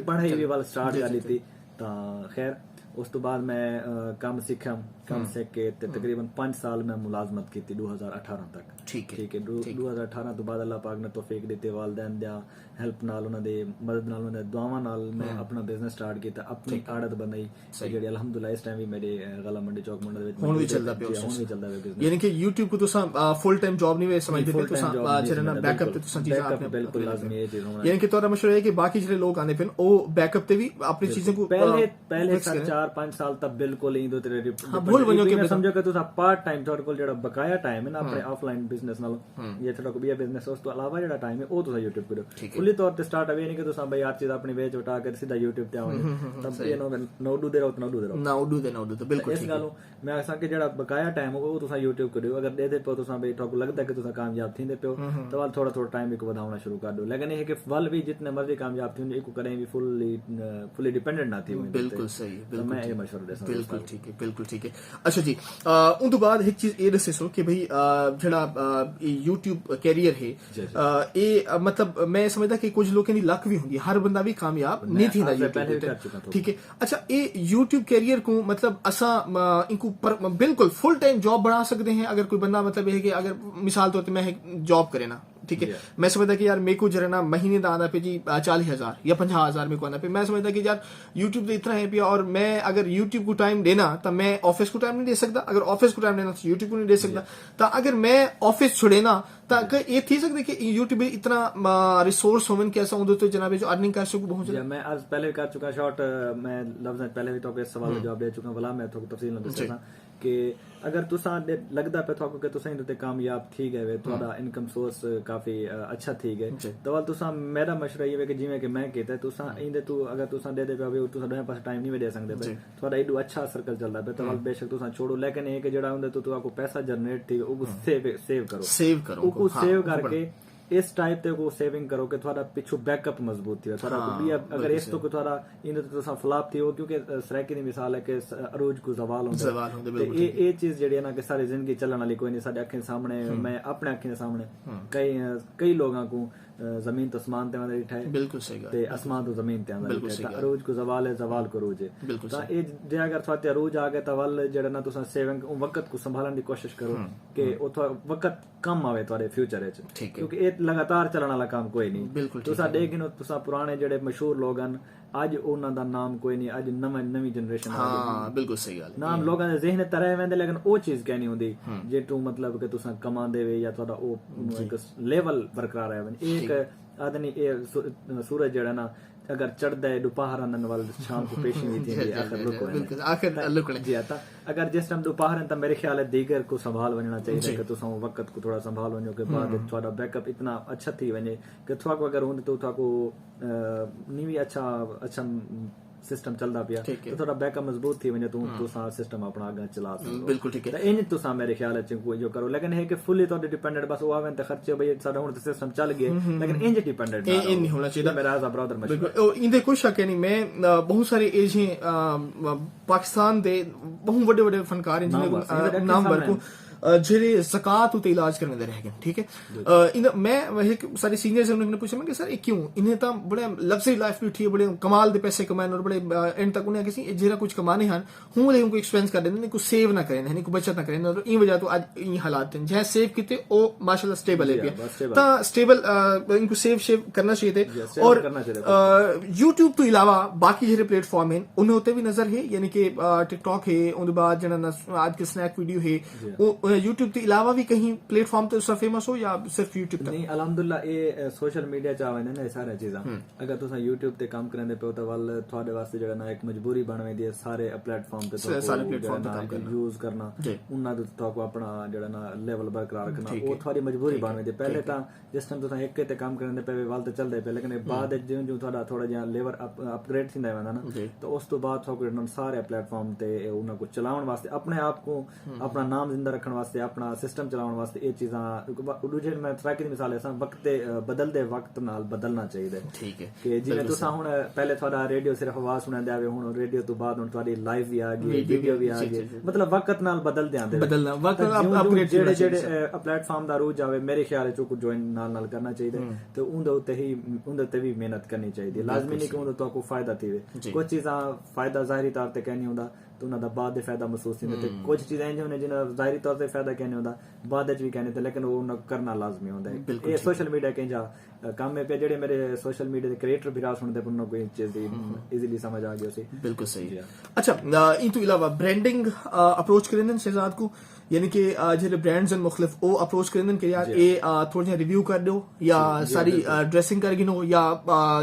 ਪੜ੍ਹਾਈ ਵੀ ਵੱਲ ਸਟਾਰਟ ਕਰ ਦਿੱਤੀ ਤਾਂ ਖੈਰ ਉਸ ਤੋਂ ਬਾਅਦ ਮੈਂ ਕੰਮ ਸਿੱਖਿਆ ਕੰਮ ਸਿੱਖ ਕੇ ਤੇ ਤਕਰੀਬਨ 5 ਸਾਲ ਮੈਂ ਮੁਲਾਜ਼ਮਤ ਕੀਤੀ 2018 ਤੱਕ ਠੀਕ ਹੈ 2018 ਤੋਂ ਬਾਅਦ ਅੱਲਾਹ ਪਾਕ ਨੇ ਤੌਫੀਕ ਦਿੱਤੀ ਵਾਲਿदैन ਦਾ ਹੈਲਪ ਨਾਲ ਉਹਨਾਂ ਦੇ ਮਦਦ ਨਾਲ ਉਹਨਾਂ ਦੇ ਦੁਆਵਾਂ ਨਾਲ ਮੈਂ ਆਪਣਾ ਬਿਜ਼ਨਸ ਸਟਾਰਟ ਕੀਤਾ ਆਪਣੀ ਆੜਤ ਬਣਾਈ ਜਿਹੜੀ ਅਲਹਮਦੁਲਿਲਾ ਇਸ ਟਾਈਮ ਵੀ ਮੇਰੇ ਗਲਾ ਮੰਡੀ ਚੌਕ ਮੰਡੀ ਦੇ ਵਿੱਚ ਹੁਣ ਵੀ ਚੱਲਦਾ ਪਿਆ ਬਿਜ਼ਨਸ ਯਾਨੀ ਕਿ YouTube ਕੋ ਤੁਸੀਂ ਫੁੱਲ ਟਾਈਮ ਜੌਬ ਨਹੀਂ ਵੇ ਸਮਝਦੇ ਤੇ ਤੁਸੀਂ ਜਿਹੜਾ ਨਾ ਬੈਕਅਪ ਤੇ ਤੁਸੀਂ ਚੀਜ਼ਾਂ ਆਪਣੇ ਬਿਲਕੁਲ ਲਾਜ਼ਮੀ ਇਹ ਚੀਜ਼ ਹੋਣਾ ਯਾਨੀ ਕਿ ਤੁਹਾਡਾ ਮਸ਼ਵਰਾ ਹੈ ਕਿ ਬਾਕੀ ਜਿਹੜੇ ਲੋਕ ਆਉਂਦੇ ਫਿਰ ਉਹ ਬੈਕਅਪ ਤੇ ਵੀ ਆਪਣੀ ਚੀਜ਼ਾਂ ਕੋ ਪਹਿਲੇ 4-5 ਸਾਲ ਤੱਕ ਬਿਲਕੁਲ ਹੀ ਦੋ ਤੇਰੇ ਭੁੱਲ ਵਜੋ ਕਿ ਸਮਝੋ ਕਿ ਤੁਸੀਂ ਪਾਰਟ ਟਾਈਮ ਤੁਹਾਡੇ ਕੋਲ ਜਿਹੜਾ ਬਕਾਇਆ ਟਾਈਮ ਹੈ ਨਾ ਆਪਣੇ ਆਫਲਾਈਨ ਬਿਜ਼ਨਸ ਨਾਲ ਇਹ ਤੁਹਾਡਾ ਕੋਈ ਬਿਜ਼ਨਸ ਉਸ ਤੋਂ ਇਲਾਵਾ ਜਿਹੜਾ ਟਾਈਮ ਹੈ ਉਹ ਤੁਸੀਂ YouTube ਕਰੋ ਫੁੱਲੀ ਤੌਰ ਤੇ ਸਟਾਰਟ ਅਵੇ ਨਹੀਂ ਕਿ ਤੁਸੀਂ ਬਈ ਆਹ ਚੀਜ਼ ਆਪਣੀ ਵੇਚ ਉਟਾ ਕੇ ਸਿੱਧਾ YouTube ਤੇ ਆਉਂਗੇ ਤਾਂ ਇਹ ਨੋਡੂ ਦੇ ਰਹੋ ਬਿਲਕੁਲ ਇਸ ਗੱਲ ਨੂੰ ਮੈਂ ਆਖਾਂ ਕਿ ਜਿਹੜਾ ਬਕਾਇਆ ਟਾਈਮ ਉਹ ਤੁਸੀਂ YouTube ਕਰਿਓ ਅਗਰ ਦੇ ਪਿਓ ਤੁਸੀਂ ਬਈ ਤੁਹਾਨੂੰ ਲੱਗਦਾ ਕਿ ਤੁਸੀਂ ਕਾਮਯਾਬ ਥੀਂਦੇ ਪਿਓ ਤਾਂ ਵੱਲ ਥੋੜਾ ਟਾਈਮ ਇੱਕ ਵਧਾਉਣਾ ਸ਼ੁਰੂ ਕਰ ਦਿਓ ਲੇਕਿਨ ਇਹ ਕਿ ਵੱਲ ਵੀ ਜਿੰਨੇ ਮਰਜ਼ੀ ਕਾਮਯਾਬ ਥੀ ਇੱਕ ਕਰੇ ਵੀ ਫੁੱਲੀ ਡਿਪੈਂਡੈਂਟ ਨਾ ਥੀ ਬਿਲਕੁਲ ਸਹੀ ਮੈਂ ਇਹ ਮਸ਼ਵਰਾ ਦੇ ਸਕਦਾ ਬਿਲਕੁਲ ਠੀਕ ਹੈ ਅੱਛਾ ਜੀ ਉਸ ਤੋਂ ਬਾਅਦ ਇੱਕ ਚੀਜ਼ ਇਹ ਦੱਸੋ ਕਿ ਭਈ ਜਿਹੜਾ YouTube ਕੈਰੀਅਰ ਹੈ ਇਹ ਮਤਲਬ ਮੈਂ ਸਮਝਦਾ ਕਿ ਕੁਝ ਲੋਕਾਂ ਦੀ ਲੱਕ ਵੀ ਹੁੰਦੀ ਹੈ ਹਰ ਬੰਦਾ ਵੀ ਕਾਮਯਾਬ ਨਹੀਂ ਥੀਂਦਾ YouTube ਤੇ ਠੀਕ ਹੈ ਅੱਛਾ ਇਹ YouTube ਕੈਰੀਅਰ को मतलब असा इनको बिल्कुल फुल टाइम जॉब बना सकते हैं अगर कोई बंदा मतलब है कि अगर मिसाल तौर पर मैं जॉब करे ना ठीक है मैं समझता कि यार मेरे को जरा ना महीने का आना पे जी 40,000 या 50,000 मेरे को आना पे मैं समझता कि यार YouTube तो इतना है पिया और मैं अगर YouTube को टाइम देना तो मैं ऑफिस को टाइम नहीं दे सकता अगर ऑफिस को टाइम देना तो YouTube को नहीं दे सकता तो अगर मैं ऑफिस छोड़े ना तो ये थी सकते कि YouTube इतना रिसोर्स होवन कैसा उधर तो जनाब जो अर्निंग कर सकूं बहुत मैं आज पहले कर चुका शॉर्ट मैं लफ्ज पहले भी तो इस सवाल का जवाब दे चुका भला मैं थोड़ा तफसील में दसना कि अगर तुसा लगदा पे थोको कि तुसा इनते कामयाब थी गए थोड़ा इनकम सोर्स काफी अच्छा थी गए तो वाल तुसा मेरा मशवरा ये है कि जिवें कि मैं कहता है तुसा इंदे तू अगर तुसा दे पे तुसा दोए पास टाइम नहीं दे सकदे पे थोड़ा एडू अच्छा सर्कल चलदा पे तो वाल बेशक तुसा छोड़ो लेकिन ये कि जेड़ा हुंदे तो आपको पैसा जनरेट थी वो सेव करो वो सेव करके इस टाइप ते को सेविंग करो कि थोड़ा पिछू बैकअप मजबूत थी थोड़ा अगर इस तो थोड़ा इन तो फ्लॉप थी हो क्योंकि सराकी की मिसाल है कि अरूज को जवाल होंदे ये चीज जेडी है ना कि सारी जिंदगी चलने वाली कोई नहीं साडे अखियां सामने मैं अपने अखियां सामने कई लोगों को जमीन तो आसमान ते डिठा है बिल्कुल सही गल ते आसमान तो जमीन ते डिठा है अरूज को जवाल है जवाल को अरूज है तो ये जे अगर थोड़े अरूज आ गए तो वल जेड़ा ना तुसा सेविंग वक्त को संभालने की कोशिश करो कि ओ वक्त कम आवे तुम्हारे फ्यूचर विच क्योंकि ये लगातार चलने वाला काम कोई नहीं तुसा देखिनो तुसा पुराने जेड़े मशहूर लोग हैं ਅੱਜ ਉਹਨਾਂ ਦਾ ਨਾਮ ਕੋਈ ਨਹੀਂ ਅੱਜ ਨਵੀਂ ਜਨਰੇਸ਼ਨ ਹਾਂ ਬਿਲਕੁਲ ਸਹੀ ਗੱਲ ਨਾਮ ਲੋਕਾਂ ਦੇ ਜ਼ਿਹਨ ਤੇ ਰਹਿ ਵੰਦੇ ਲੇਕਿਨ ਉਹ ਚੀਜ਼ ਕਹਿ ਨਹੀਂ ਹੁੰਦੀ ਜੇ ਤੂੰ ਮਤਲਬ ਕਿ ਤੁਸੀਂ ਕਮਾਉਂਦੇ ਵੇ ਜਾਂ ਤੁਹਾਡਾ ਉਹ ਇੱਕ ਲੈਵਲ ਬਰਕਰਾਰ ਹੈ ਇੱਕ ਆਦਮੀ ਇਹ ਸੂਰਜ ਜਿਹੜਾ ਨਾ अगर चढ़दा है दोपहर आने वाले शाम को पेशी हुई थी आखिर लुक जी आता अगर जिस टाइम दोपहर है तो मेरे ख्याल है दीगर को संभाल बनना चाहिए कि तुम वक्त को थोड़ा संभाल वनो के बाद थोड़ा बैकअप इतना अच्छा थी वने कि थोड़ा अगर होंदे तो थोड़ा नहीं भी अच्छा सिस्टम चलदा पिया तो थोड़ा बैकअप मजबूत थी वने तू सिस्टम अपना आगे चला सकते बिल्कुल ठीक है इन तुसा मेरे ख्याल है कोई जो करो लेकिन है कि फुली तो डिपेंडेंट बस वो आवे ते खर्चे भाई साडा हुन सिस्टम चल गए लेकिन इंज डिपेंडेंट नहीं होना चाहिए मेरा एज अ ब्रदर मशवरा इंदे कोई शक नहीं मैं बहुत सारे एज पाकिस्तान दे बहुत बड़े फनकार हैं जिन्हें नाम बरकू ਜਿਹੜੇ ਜ਼ਕਾਤ ਉਤੇ ਇਲਾਜ ਕਰਨ ਦੇ ਰਹਿ ਗਏ ਠੀਕ ਹੈ ਮੈਂ ਵੈਸੇ ਸਾਰੇ ਸੀਨੀਅਰਸ ਨੇ ਪੁੱਛਿਆ ਮੈਂ ਕਿ ਸਰ ਇਹ ਕਿਉਂ ਇਹਨੇ ਤਾਂ ਬੜੇ ਲਗਜ਼ਰੀ ਲਾਈਫ ਵੀ ਬੜੇ ਕਮਾਲ ਦੇ ਪੈਸੇ ਕਮਾਏ ਔਰ ਬੜੇ ਐਂਡ ਤੱਕ ਉਹਨੇ ਕਿਸੇ ਜਿਹੜਾ ਕੁਝ ਕਮਾਣੇ ਹਨ ਹੁਣ ਇਹ ਕੋਈ ਐਕਸਪੈਂਸ ਕਰ ਦਿੰਦੇ ਨੇ ਕੋਈ ਸੇਵ ਨਾ ਕਰੇ ਨੇ ਕੋਈ ਬਚਤ ਨਾ ਕਰੇ ਔਰ ਇਹ ਵਜ੍ਹਾ ਤੋਂ ਅੱਜ ਇਹ ਹਾਲਾਤ ਨੇ ਜੇ ਸੇਵ ਕੀਤੇ ਉਹ ਮਾਸ਼ਾਅੱਲਾ ਸਟੇਬਲ ਹੈ ਤਾਂ ਸਟੇਬਲ इनको सेव करना चाहिए थे और YouTube तो इलावा बाकी ਜਿਹੜੇ ਪਲੇਟਫਾਰਮ हैं उन्हें होते भी नजर है यानी कि टिकटॉक है उनके बाद जना आज के स्नैक वीडियो है वो YouTube तो इलावा भी कहीं प्लेटफार्म तो उसका फेमस हो या सिर्फ YouTube तक नहीं अल्हम्दुलिल्लाह ये सोशल मीडिया ਚ ਆਵੇ ਨੇ ਸਾਰਾ ਚੀਜ਼ਾਂ ਅਗਰ ਤੁਸੀਂ YouTube ਤੇ ਕੰਮ ਕਰਦੇ ਪਏ ਤਾਂ ਵੱਲ ਤੁਹਾਡੇ ਵਾਸਤੇ ਜਿਹੜਾ ਨਾ ਇੱਕ ਮਜਬੂਰੀ ਬਣ ਜਾਂਦੀ ਹੈ ਸਾਰੇ ਪਲੇਟਫਾਰਮ ਤੇ ਸਾਰੇ ਪਲੇਟਫਾਰਮ ਤੇ ਕੰਮ ਕਰਨਾ ਯੂਜ਼ ਕਰਨਾ ਉਹਨਾਂ ਦੇ ਤੁਹਾਨੂੰ ਆਪਣਾ ਜਿਹੜਾ ਨਾ ਲੈਵਲ ਬਰਕਰਾਰ ਰੱਖਣਾ ਉਹ ਤੁਹਾਡੀ ਮਜਬੂਰੀ ਬਣ ਜਾਂਦੀ ਪਹਿਲੇ ਤਾਂ ਜਿਸ ਟਾਈਮ ਤੁਸੀਂ ਇੱਕ ਤੇ ਕੰਮ ਕਰਨ ਦੇ ਪਏ ਵੱਲ ਤੇ ਚੱਲਦੇ ਪਏ ਲੇਕਿਨ ਬਾਅਦ ਜਿਉਂ ਜਿਉਂ ਤੁਹਾਡਾ ਥੋੜਾ ਜਿਹਾ ਲੈਵਲ ਅਪਗ੍ਰੇਡ ਹੁੰਦਾ ਹੈ ਨਾ ਤਾਂ ਉਸ ਤੋਂ ਬਾਅਦ ਤੁਹਾਨੂੰ ਸਾਰੇ ਪਲੇਟਫਾਰਮ ਤੇ ਉਹਨਾਂ को ਚਲਾਉਣ ਵਾਸਤੇ ਆਪਣੇ ਆਪ को ਆਪਣਾ ਨਾਮ ਜ਼ਿੰਦਾ ਰੱਖਣ ਵਾਸਤੇ ਆਪਣਾ ਸਿਸਟਮ ਚਲਾਉਣ ਵਾਸਤੇ ਇਹ ਚੀਜ਼ਾਂ ਦੂਜੇ ਮੈਂ ਟਰੈਕ ਦੀ ਮਿਸਾਲ ਐਸਾ ਵਕਤ ਤੇ ਬਦਲਦੇ ਵਕਤ ਨਾਲ ਬਦਲਣਾ ਚਾਹੀਦਾ ਠੀਕ ਹੈ ਕਿ ਜਿਵੇਂ ਤੁਸੀਂ ਹੁਣ ਪਹਿਲੇ ਤੁਹਾਡਾ ਰੇਡੀਓ ਸਿਰਫ ਆਵਾਜ਼ ਸੁਣਦੇ ਆਵੇ ਹੁਣ ਰੇਡੀਓ ਤੋਂ ਬਾਅਦ ਹੁਣ ਤੁਹਾਡੀ ਲਾਈਵ ਵੀ ਆ ਗਈ ਵੀਡੀਓ ਵੀ ਆ ਗਈ ਮਤਲਬ ਵਕਤ ਨਾਲ ਬਦਲਦੇ ਆਂਦੇ ਬਦਲਣਾ ਵਕਤ ਅਪਗ੍ਰੇਡ ਜਿਹੜੇ ਪਲੇਟਫਾਰਮ ਦਾ ਰੂਜ ਆਵੇ ਮੇਰੇ ਖਿਆਲ ਚ ਕੋਈ ਜੁਆਇਨ ਨਾਲ ਕਰਨਾ ਚਾਹੀਦਾ ਤੇ ਉਹਦੇ ਉੱਤੇ ਵੀ ਮਿਹਨਤ ਕਰਨੀ ਚਾਹੀਦੀ ਲਾਜ਼ਮੀ ਨਹੀਂ ਕਿ ਉਹਦੇ ਤੋਂ ਕੋਈ ਫਾਇਦਾ ਥੀਵੇ ਕੁਝ ਚੀਜ਼ਾਂ ਫਾਇਦਾ ਜ਼ਾਹਿਰੀ ਤੌਰ ਤੇ ਕਹਿ ਨਹੀਂ ਹੁੰਦਾ ਤੇ ਉਹਨਾਂ ਦਾ ਬਾਅਦ ਦੇ ਫਾਇਦਾ ਮਹਿਸੂਸ ਨਹੀਂ ਹੁੰਦਾ ਤੇ ਕੁਝ ਚੀਜ਼ਾਂ ਇੰਜ ਹੁੰਦੀਆਂ ਜਿਹਨਾਂ ਜ਼ਾਹਿਰੀ ਤੌਰ ਤੇ ਫਾਇਦਾ ਕਹਿ ਨਹੀਂ ਹੁੰਦਾ ਬਾਅਦ ਵਿੱਚ ਵੀ ਕਹਿੰਦੇ ਤੇ ਲੇਕਿਨ ਉਹ ਕਰਨਾ ਲਾਜ਼ਮੀ ਹੁੰਦਾ ਹੈ ਇਹ ਸੋਸ਼ਲ ਮੀਡੀਆ ਕਹਿੰਦਾ ਕੰਮ ਹੈ ਜਿਹੜੇ ਮੇਰੇ ਸੋਸ਼ਲ ਮੀਡੀਆ ਦੇ ਕ੍ਰੀਏਟਰ ਵੀ ਰਾਹ ਸੁਣਦੇ ਪਰ ਉਹਨਾਂ ਕੋਈ ਚੀਜ਼ ਦੀ ਈਜ਼ੀਲੀ ਸਮਝ ਆ ਗਈ ਸੀ बिल्कुल सही है अच्छा इन तो अलावा ब्रांडिंग अप्रोच करें शहजाद को यानी कि ਜਿਹੜੇ ਬ੍ਰਾਂਡਸ ਹਨ ਮੁxtਲਿਫ ਉਹ ਅਪਰੋਚ ਕਰਦੇ ਨੇ ਕਿ ਯਾਰ ਇਹ ਥੋੜਾ ਜਿਹਾ ਰਿਵਿਊ ਕਰ ਦਿਓ ਜਾਂ ਸਾਰੀ ਡਰੈਸਿੰਗ ਕਰ ਗਿਨੋ ਜਾਂ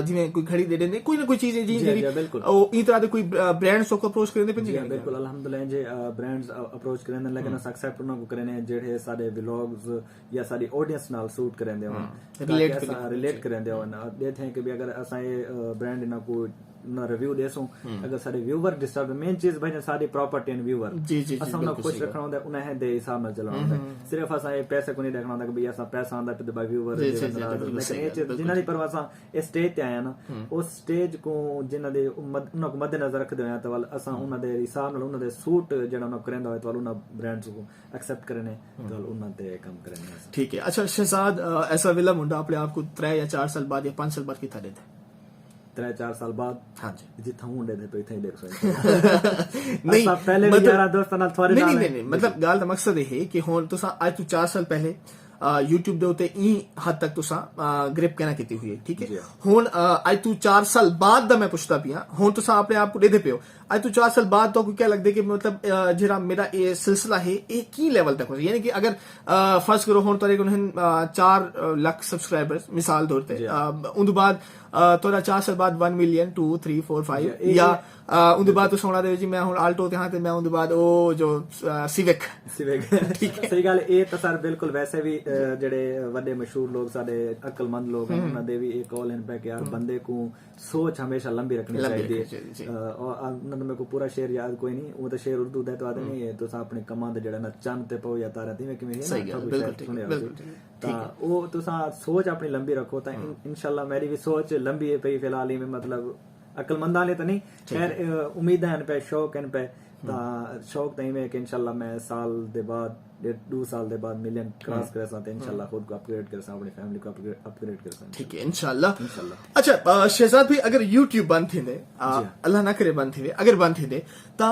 ਜਿਵੇਂ ਕੋਈ ਘੜੀ ਦੇ ਦਿੰਦੇ ਕੋਈ ਨਾ ਕੋਈ ਚੀਜ਼ ਹੈ ਜਿਹੜੀ ਉਹ ਇਸ ਤਰ੍ਹਾਂ ਦੇ ਕੋਈ ਬ੍ਰਾਂਡਸ को ਅਪਰੋਚ ਕਰਦੇ ਪਏ ਜੀ ਬਿਲਕੁਲ ਅਲਹਮਦੁਲਿਲਾ ਜੇ ਬ੍ਰਾਂਡਸ ਅਪਰੋਚ ਕਰਦੇ ਨੇ ਲੇਕਿਨ ਐਕਸੈਪਟ ਉਹਨਾਂ ਕੋ ਕਰਨੇ ਜਿਹੜੇ ਸਾਡੇ ਵਲੌਗਸ ਜਾਂ ਸਾਡੀ ਆਡੀਅנס ਨਾਲ ਸੂਟ ਕਰਦੇ ਹੋਣ ਰਿਲੇਟ ਕਰਦੇ ਹੋਣ ਦੇਖਦੇ ਹਾਂ ਕਿ ਵੀ ਅਗਰ ਅਸਾਂ ਇਹ ਬ੍ਰਾਂਡ ਇਹਨਾਂ ਕੋ ਨਾ ਰਿਵਿਊ ਦੇਸੋ ਅਗਰ ਸਾਡੇ ਵਿਊਅਰ ਡਿਸਟਰਬ ਮੇਨ ਚੀਜ਼ ਭਾਈ ਸਾਡੀ ਪ੍ਰਾਪਰਟੀ ਐਂਡ ਵਿਊਅਰ ਅਸਾਂ ਉਹਨਾਂ ਖੁਸ਼ ਰੱਖਣਾ ਹੁੰਦਾ ਉਹਨਾਂ ਹੈ ਦੇ ਹਿਸਾਬ ਨਾਲ ਚਲਾਉਣਾ ਹੁੰਦਾ ਸਿਰਫ ਅਸਾਂ ਇਹ ਪੈਸੇ ਕੋ ਨਹੀਂ ਦੇਖਣਾ ਹੁੰਦਾ ਕਿ ਵੀ ਅਸਾਂ ਪੈਸਾ ਆਉਂਦਾ ਤੇ ਬਾਈ ਵਿਊਅਰ ਜਿਨ੍ਹਾਂ ਦੀ ਪਰਵਾਸਾਂ ਇਹ ਸਟੇਜ ਤੇ ਆਇਆ ਨਾ ਉਸ ਸਟੇਜ ਕੋ ਜਿਨ੍ਹਾਂ ਦੇ ਉਹਨਾਂ ਕੋ ਮੱਦੇ ਨਜ਼ਰ ਰੱਖਦੇ ਹੋਇਆ ਤਾਂ ਅਸਾਂ ਉਹਨਾਂ ਦੇ ਹਿਸਾਬ ਨਾਲ ਉਹਨਾਂ ਦੇ ਸੂਟ ਜਿਹੜਾ ਉਹਨਾਂ ਕਰਦਾ ਹੋਇਆ ਤਾਂ ਉਹਨਾਂ ਬ੍ਰਾਂਡਸ ਕੋ ਐਕਸੈਪਟ ਕਰਨੇ ਤਾਂ ਉਹਨਾਂ ਤੇ ਕੰਮ ਕਰਨੇ ਠੀਕ ਹੈ ਅੱਛਾ ਸ਼ਹਿਜ਼ਾਦ ਐਸਾ ਵੇਲਾ ਮੁੰਡਾ ਆਪਣੇ ਆਪ को 3 या 4 साल बाद या 5 साल बाद कितना देता 3-4 ਸਾਲ ਬਾਅਦ ਹਾਂਜੀ ਜਿੱਥਾ ਹੁੰਦੇ ਨੇ ਪਈ ਇੱਥੇ ਦੇਖ ਸਕਦੇ ਨਹੀਂ ਪਹਿਲੇ ਵੀ ਯਾਰਾ ਦੋਸਤਾਂ ਨਾਲ ਤੁਹਾਡੇ ਨਾਲ ਨਹੀਂ ਮਤਲਬ ਗੱਲ ਦਾ ਮਕਸਦ ਇਹ ਹੈ ਕਿ ਹੁਣ ਤੁਸੀਂ ਅੱਜ ਤੋਂ 4 ਸਾਲ ਪਹਿਲੇ YouTube ਦੇ ਉੱਤੇ ਇਹ ਹੱਦ ਤੱਕ ਤੁਸੀਂ ਗ੍ਰਿਪ ਕਹਿਣਾ ਕੀਤੀ ਹੋਈ ਹੈ ਠੀਕ ਹੈ ਹੁਣ ਅੱਜ ਤੋਂ 4 ਸਾਲ ਬਾਅਦ ਦਾ ਮੈਂ ਪੁੱਛਦਾ ਪਿਆ ਹੁਣ ਤੁਸੀਂ ਆਪਣੇ ਆਪ ਨੂੰ ਦੇਖਦੇ ਪਿਓ ਅੱਜ ਤੋਂ 4 ਸਾਲ ਬਾਅਦ ਤੋਂ ਕੀ ਲੱਗਦਾ ਕਿ ਮਤਲਬ ਜਿਹੜਾ ਮੇਰਾ ਇਹ ਸਿਲਸਿਲਾ ਹੈ ਇਹ ਕੀ ਲੈਵਲ ਤੱਕ ਹੋ ਯਾਨੀ ਕਿ ਅਗਰ ਫਰਜ਼ ਕਰੋ ਹੁਣ ਤੁਹਾਡੇ ਕੋਲ 4 ਲੱਖ ਸਬਸਕ੍ਰਾਈਬਰਸ ਮਿਸਾਲ ਤੌਰ ਤੇ ਉਹਦੇ ਬਾਅਦ ਤੁਹਾਡਾ 4 ਸਾਲ ਬਾਅਦ 1 ਮਿਲੀਅਨ 2 3 4 5 ਜਾਂ ਉਹਦੇ ਬਾਅਦ ਤੁਸੀਂ ਸੁਣਾ ਦੇ ਜੀ ਮੈਂ ਹੁਣ ਆਲਟੋ ਤੇ ਹਾਂ ਤੇ ਮੈਂ ਉਹਦੇ ਬਾਅਦ ਉਹ ਜੋ ਸਿਵਿਕ ਸਹੀ ਗੱਲ ਇਹ ਤਾਂ ਸਰ ਬਿਲਕੁਲ ਵੈਸੇ ਵੀ ਜਿਹੜੇ ਵੱਡੇ ਮਸ਼ਹੂਰ ਲੋਕ ਸਾਡੇ ਅਕਲਮੰਦ ਲੋਕ ਹਨ ਉਹਨਾਂ ਦੇ ਵੀ ਇਹ ਕਾਲ ਇਨ ਪੈ ਕਿ ਯਾਰ ਬੰਦੇ को सोच हमेशा लंबी रखनी चाहिए और मेरे को पूरा शेर याद कोई नहीं वो तो शेर उर्दू दा तो आदमी नहीं है तो अपने कमां दे जेड़ा ना चंद ते पो या तारा तिवें किवें है ता ओ तुसा सोच अपनी लंबी रखो ता इंशाल्लाह मेरी भी सोच लंबी है पई फिलहाल ही में मतलब अकलमंदा ने तो नहीं खैर उम्मीद है पे शौक है पे ता शौक नहीं है कि इंशाल्लाह मैं साल दे बाद 1.5 साल दे बाद मिलियन क्रॉस करे साथ इंशाल्लाह खुद को अपग्रेड करे साथ अपनी फैमिली को अपग्रेड करे साथ ठीक है इंशाल्लाह अच्छा शहजाद भाई अगर YouTube बंद थींदे अल्लाह ना करे बंद थीवे अगर बंद थींदे ता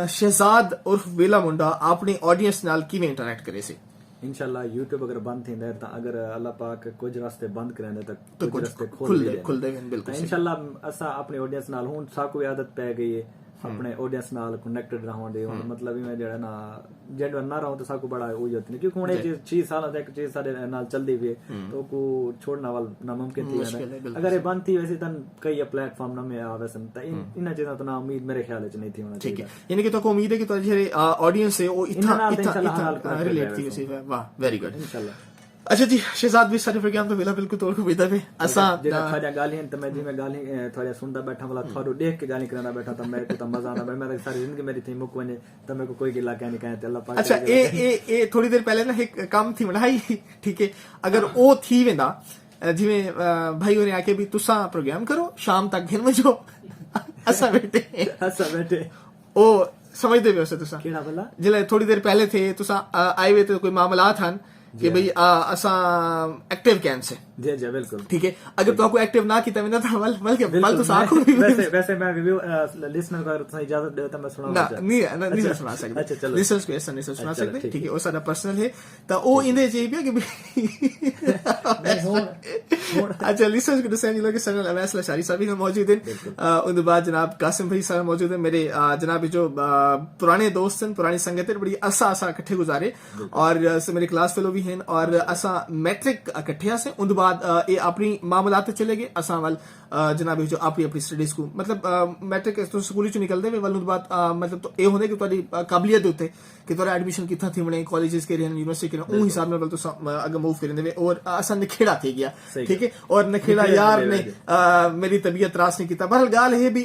शहजाद उर्फ वेला मुंडा अपनी ऑडियंस नाल किवें इंटरैक्ट करे सी इंशाल्लाह YouTube अगर बंद थींदा है ता अगर अल्लाह पाक कुछ रास्ते बंद करेंदे ता कुछ रास्ते खोल दे बिल्कुल इंशाल्लाह असा अपनी ऑडियंस नाल हुन साको आदत पै गई है अपने ऑडियंस नाल कनेक्टेड रहण दे मतलब मैं जेड़ा ना जेन्युइन ना रहूं तो साको बड़ा हो जाती है क्योंकि हुन ये 6 साल तक चीज साडे नाल चलदी हुई तो को छोड़ना वाल नामुमकिन थी है अगर ये बंद थी वैसे तन कई प्लेटफॉर्म ना में आवे सन त इन चीज़ों तो ना उम्मीद मेरे ख्याल च नहीं थी होना ठीक है यानी कि तो को उम्मीद है कि तो जे ऑडियंस है वो इतना रिलेट थी वैसे वाह वेरी गुड इंशाल्लाह अच्छा जी शहजाद भी सारे प्रोग्राम तो वेला बिल्कुल तौर पे बेदा पे असा थोड़ा गाली हैं तो मैं जी मैं गाली थोड़ा सुनता बैठा वाला थोड़ा देख के गाली कराना बैठा तो मेरे को तो मजा आना मैं सारी जिंदगी मेरी थी मुक वने तो मेरे को कोई गिला कहने कहते अल्लाह पाक अच्छा ए थोड़ी देर पहले ना एक काम थी बनाई ठीक है अगर ओ थी वेंदा जिवें भाई होने आके भी तुसा प्रोग्राम करो शाम तक घर में जो असा बैठे ओ समझते भी हो तुसा केड़ा वाला जिले थोड़ी देर पहले थे तुसा आए हुए तो कोई मामलात हन कि भाई असा एक्टिव कैन से जी जी बिल्कुल ठीक है अगर तो आपको एक्टिव ना किया मैंने तो बल तो साखो वैसे मैं रिव्यू लिसनर को अगर तुम इजाजत दे तो मैं सुना नहीं सुना सकते अच्छा चलो लिसनर्स को ऐसा नहीं सुना सकते ठीक है वो सारा पर्सनल है तो वो इंदे जे पिया कि अच्छा लिसनर्स को दसें लोग सनल अवैस लशारी साहब भी मौजूद हैं उनके बाद जनाब कासिम भाई साहब मौजूद हैं मेरे जनाब जो पुराने दोस्त हैं पुरानी संगत है बड़ी असा इकट्ठे गुजारे और मेरे क्लास फेलो भी हैं और असा मैट्रिक इकट्ठे से उनके बाद ये अपनी मामलात चले गए असा वाल जनाब जो अपनी अपनी स्टडीज को मतलब मैट्रिक तो स्कूल चो निकलते वे वाल बाद मतलब तो ये होंगे कि तुम्हारी काबिलियत उत्ते कि तुम्हारा एडमिशन कितना थी बने कॉलेजेस के यूनिवर्सिटी के उन हिसाब में तो अगर मूव करेंगे और असा नखेड़ा थी गया ठीक है और नखेड़ा यार ने मेरी तबीयत रास नहीं किया बहरहाल गाल है भी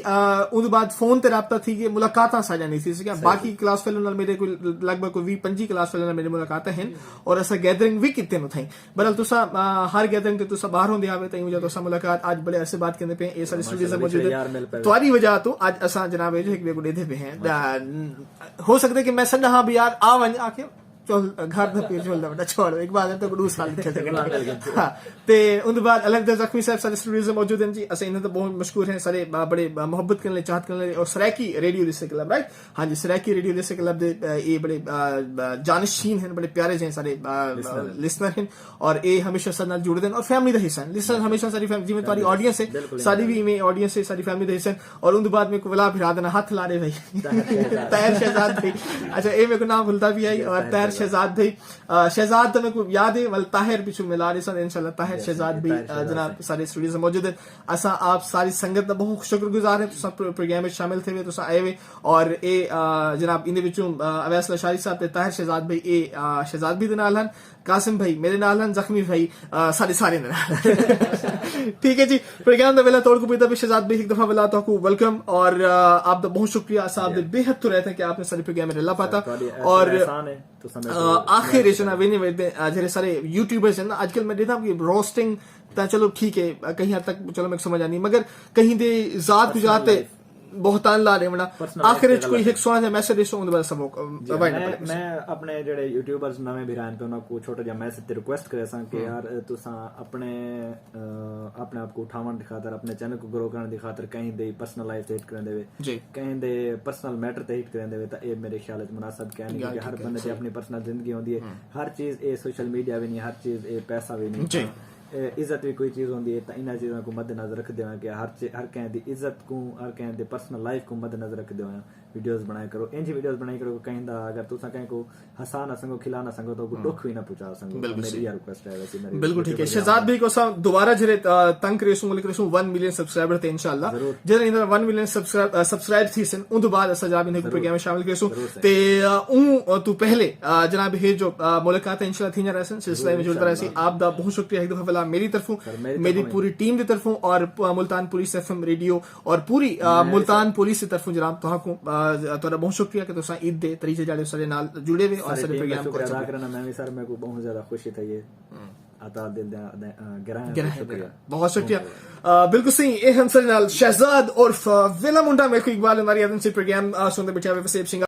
उन बाद फोन ते राब्ता थी कि मुलाकात साझा नहीं थी सकिया बाकी क्लास फेलो नाल मेरे कोई लगभग कोई 20-25 क्लास फेलो नाल मेरी मुलाकात हैं और असा गैदरिंग भी कितने नु थई बहरहाल तुसा हर गैदरिंग ते तुसा बाहर होंदे आवे तई मुझे तुसा मुलाकात आज बड़े अरसे बात करने पे ए सारी स्टूडियो से मौजूद है तुम्हारी वजह तो आज असा जनाब जो एक बेगुड़े थे पे हैं हो सकता है कि मैं संडा हां भी यार आ वन आके चल घर दा पीर चलदा बेटा छोड़ एक बार तो गुडू साल लिखे थे हां ते उनके बाद अलग जख्मी साहब सारे स्टूडियो से मौजूद हैं जी असे इन्हें तो बहुत मशहूर हैं सारे बड़े मोहब्बत करने चाहत करने और सराकी रेडियो लिस्ट क्लब राइट हां जी सराकी रेडियो लिस्ट क्लब दे ये बड़े जानशीन हैं बड़े प्यारे हैं सारे लिसनर हैं और ये हमेशा साथ नाल जुड़े हैं और फैमिली दा हिस्सा हैं लिसनर हमेशा सारी फैमिली जिवें तुम्हारी ऑडियंस है सारी भी में ऑडियंस है सारी फैमिली दा हिस्सा और उनके बाद में को वला फिरा देना हाथ ला रहे भाई ताहिर शहजाद भाई अच्छा ये मेरे को नाम भूलता भी आई और ताहिर शहजाद भाई शहजाद तो मेरे को याद है वल ताहिर पीछू मिला रहे सन इंशाल्लाह ताहिर शहजाद भी जनाब सारे स्टूडियो में मौजूद है असा आप सारी संगत का बहुत शुक्रगुजार है तो सब प्रोग्राम में शामिल थे तो आए हुए और ए जनाब इन विचों अवैस लशारी साहब ते ताहिर शहजाद भाई ए शहजाद भी दे नाल हन कासिम भाई मेरे नाल हन जख्मी भाई सारे ठीक है जी प्रोग्राम दा वेला तोड़ को पीता भी शहजाद भाई एक दफा वेला तो आपको वेलकम और आप दा बहुत शुक्रिया साहब बेहद तो रहते हैं कि आपने सारे प्रोग्राम में रला पाता और आखिर जना वेने वेदे जरे सारे यूट्यूबर्स हैं ना आजकल मैं देखता हूं कि रोस्टिंग चलो ठीक है कहीं हद तक चलो मैं समझ आनी मगर कहीं दे जात गुजारते बहुतान ला रहे बना आखिर कोई एक सोना सा मैसेज देसो उन सब मैं अपने जेडे यूट्यूबर्स नवे भी रहन पे उनको को छोटा जा मैसेज ते रिक्वेस्ट करे सा कि यार तुसा अपने आप को उठावन दिखातर अपने चैनल को ग्रो करने दी खातर कहीं दे पर्सनल लाइफ हिट करन देवे कहीं दे पर्सनल मैटर ते हिट करन देवे ता ए मेरे ख्याल च मुनासिब कहने कि हर बंदे दी अपनी पर्सनल जिंदगी होंदी है हर चीज ए सोशल मीडिया भी नहीं हर चीज ए पैसा भी नहीं इज्जत भी कोई चीज होंदी है तो इन चीजों को मद्देनजर रख देवा कि हर कहीं दी इज्जत को हर कहीं दे पर्सनल लाइफ को मद्देनजर रख देवा वीडियोस बनाए करो इंज वीडियोस बनाई करो कहीं दा अगर तुसा कहीं को हंसा ना संगो खिला ना संगो तो दुख भी ना पहुंचा संगो मेरी यार रिक्वेस्ट है वैसे मेरी बिल्कुल ठीक है शहजाद भाई को सा दोबारा जरे तंग रेसू मुल्क रेसू 1 मिलियन सब्सक्राइबर थे इंशाल्लाह जरे इन 1 मिलियन सब्सक्राइब थी सन उन बाद असा जाब इन प्रोग्राम में शामिल करेसू ते तू पहले जनाब हे जो मुलाकात इंशाल्लाह थी ना रहसन सिलसिले में जुड़ता रहसी आप दा बहुत शुक्रिया एक दफा मेरी तरफों मेरी पूरी टीम की तरफों और मुल्तान पुलिस एफएम रेडियो और पूरी मुल्तान पुलिस की तरफों जनाब तुहाको तोरा बहुत शुक्रिया कि तुसा ईद दे तरीके जाले सारे नाल जुड़े हुए और सारे प्रोग्राम को अदा करना मैं भी सर मेरे को बहुत ज्यादा खुशी था ये अता दिल गहरा बहुत शुक्रिया बिल्कुल सही ए हम सर नाल शहजाद और विला मुंडा मेरे को इकबाल हमारी आदम से प्रोग्राम सुनते बैठे हुए वसीम सिंह